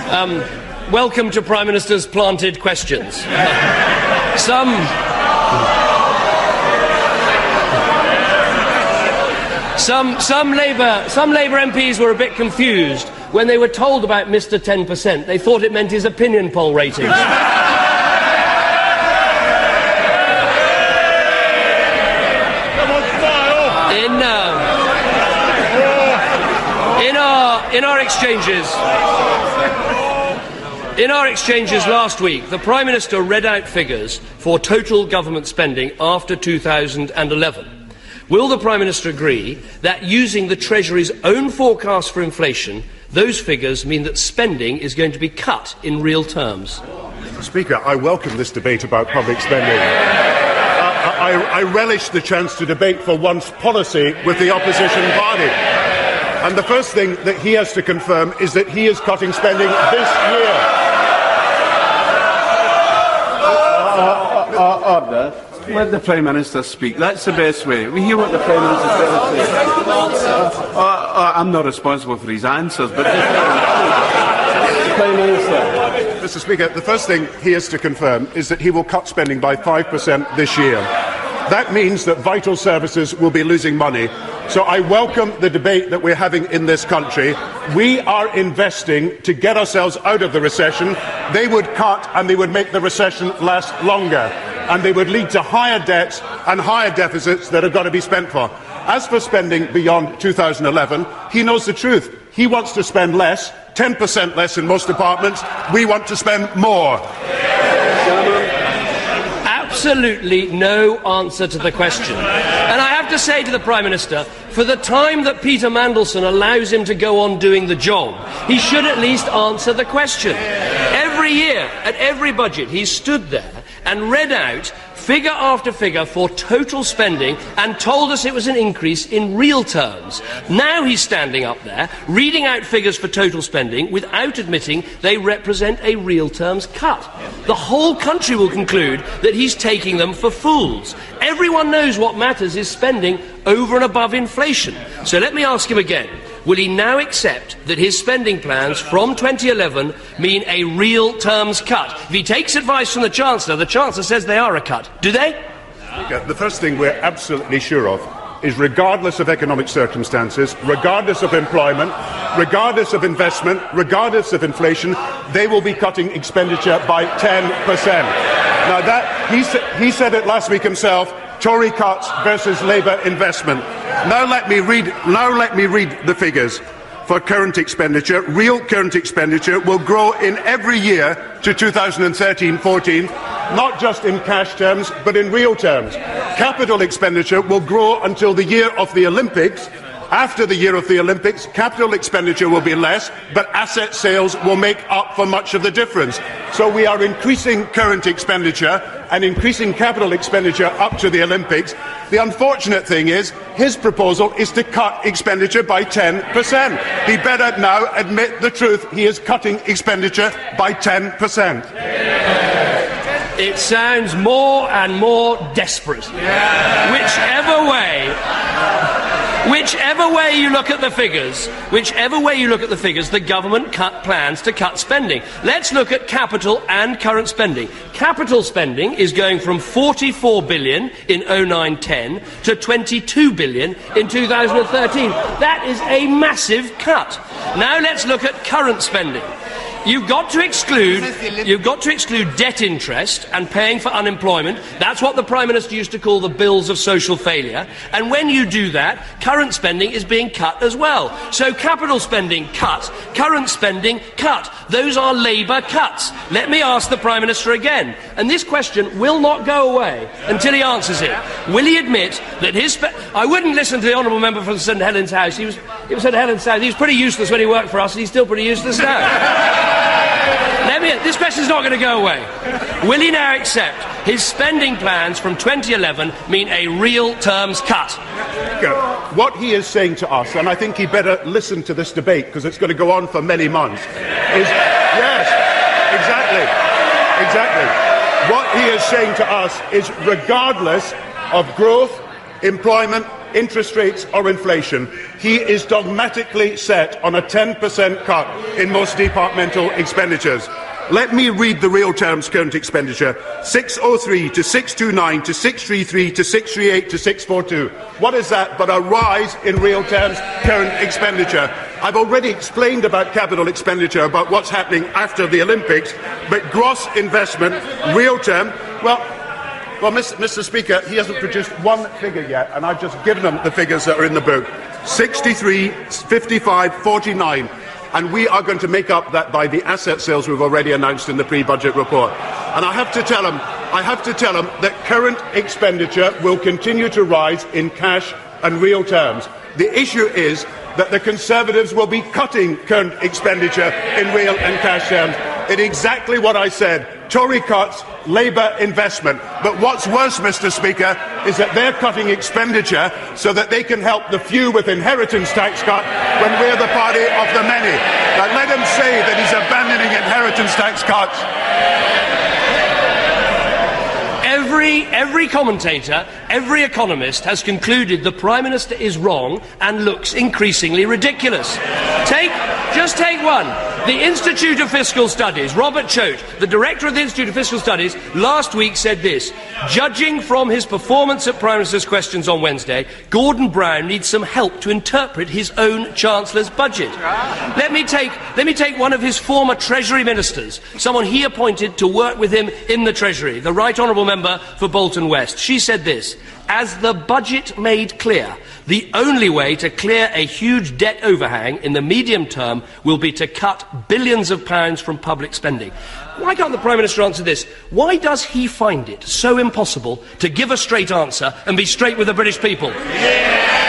Welcome to Prime Minister's planted questions. Some Labour MPs were a bit confused when they were told about Mr. 10%. They thought it meant his opinion poll ratings. In our exchanges last week, the Prime Minister read out figures for total government spending after 2011. Will the Prime Minister agree that using the Treasury's own forecast for inflation, those figures mean that spending is going to be cut in real terms? Mr. Speaker, I welcome this debate about public spending. I relish the chance to debate for once policy with the opposition party. And the first thing that he has to confirm is that he is cutting spending this year. Order. Let the Prime Minister speak. That's the best way. We hear what the Prime Minister says. I'm not responsible for his answers, but Prime Minister. Mr. Speaker, the first thing he has to confirm is that he will cut spending by 5% this year. That means that vital services will be losing money. So I welcome the debate that we're having in this country. We are investing to get ourselves out of the recession. They would cut and they would make the recession last longer. And they would lead to higher debts and higher deficits that have got to be spent for. As for spending beyond 2011, he knows the truth. He wants to spend less, 10% less in most departments. We want to spend more. Absolutely no answer to the question. And I have to say to the Prime Minister, for the time that Peter Mandelson allows him to go on doing the job, he should at least answer the question. Every year, at every budget, he's stood there and read out figure after figure for total spending and told us it was an increase in real terms. Now he's standing up there, reading out figures for total spending without admitting they represent a real terms cut. The whole country will conclude that he's taking them for fools. Everyone knows what matters is spending over and above inflation. So let me ask him again. Will he now accept that his spending plans from 2011 mean a real terms cut? If he takes advice from the Chancellor says they are a cut. Do they? The first thing we're absolutely sure of is, regardless of economic circumstances, regardless of employment, regardless of investment, regardless of inflation, they will be cutting expenditure by 10%. Now, he said it last week himself, Tory cuts versus Labour investment. Now let me read the figures. For current expenditure, real current expenditure will grow in every year to 2013-14, not just in cash terms, but in real terms. Capital expenditure will grow until the year of the Olympics. After the year of the Olympics, capital expenditure will be less, but asset sales will make up for much of the difference. So we are increasing current expenditure and increasing capital expenditure up to the Olympics. The unfortunate thing is, his proposal is to cut expenditure by 10%. He better now admit the truth. He is cutting expenditure by 10%. It sounds more and more desperate. Whichever way you look at the figures, the government plans to cut spending. Let's look at capital and current spending. Capital spending is going from 44 billion in 09-10 to 22 billion in 2013. That is a massive cut. Now let's look at current spending. You've got to exclude debt interest and paying for unemployment. That's what the Prime Minister used to call the bills of social failure. And when you do that, current spending is being cut as well. So capital spending cut, current spending cut. Those are Labour cuts. Let me ask the Prime Minister again. And this question will not go away until he answers it. Will he admit that I wouldn't listen to the Honourable Member from St Helens House. He was St Helens House. He was pretty useless when he worked for us, and he's still pretty useless now. This question is not going to go away. Will he now accept his spending plans from 2011 mean a real terms cut? What he is saying to us, and I think he better listen to this debate because it's going to go on for many months, is yes, exactly. What he is saying to us is, regardless of growth, employment, interest rates or inflation, he is dogmatically set on a 10% cut in most departmental expenditures. Let me read the real terms current expenditure: 603 to 629 to 633 to 638 to 642. What is that but a rise in real terms current expenditure? I've already explained about capital expenditure, about what's happening after the Olympics, but gross investment, real term, well, Mr. Speaker, he hasn't produced one figure yet, and I've just given him the figures that are in the book: 63, 55, 49. And we are going to make up that by the asset sales we've already announced in the pre-budget report. And I have to tell him that current expenditure will continue to rise in cash and real terms. The issue is that the Conservatives will be cutting current expenditure in real and cash terms. In exactly what I said: Tory cuts, Labour investment. But what's worse, Mr. Speaker, is that they're cutting expenditure so that they can help the few with inheritance tax cut when we're the party of the many. Now let him say that he's abandoning inheritance tax cuts. Every commentator, every economist has concluded the Prime Minister is wrong and looks increasingly ridiculous. Just take one. The Institute of Fiscal Studies, Robert Choate, the director of the Institute of Fiscal Studies, last week said this: judging from his performance at Prime Minister's Questions on Wednesday, Gordon Brown needs some help to interpret his own Chancellor's budget. Let me take one of his former Treasury ministers, someone he appointed to work with him in the Treasury, the Right Honourable Member for Bolton West. She said this: as the budget made clear, the only way to clear a huge debt overhang in the medium term will be to cut billions of pounds from public spending. Why can't the Prime Minister answer this? Why does he find it so impossible to give a straight answer and be straight with the British people? Yeah!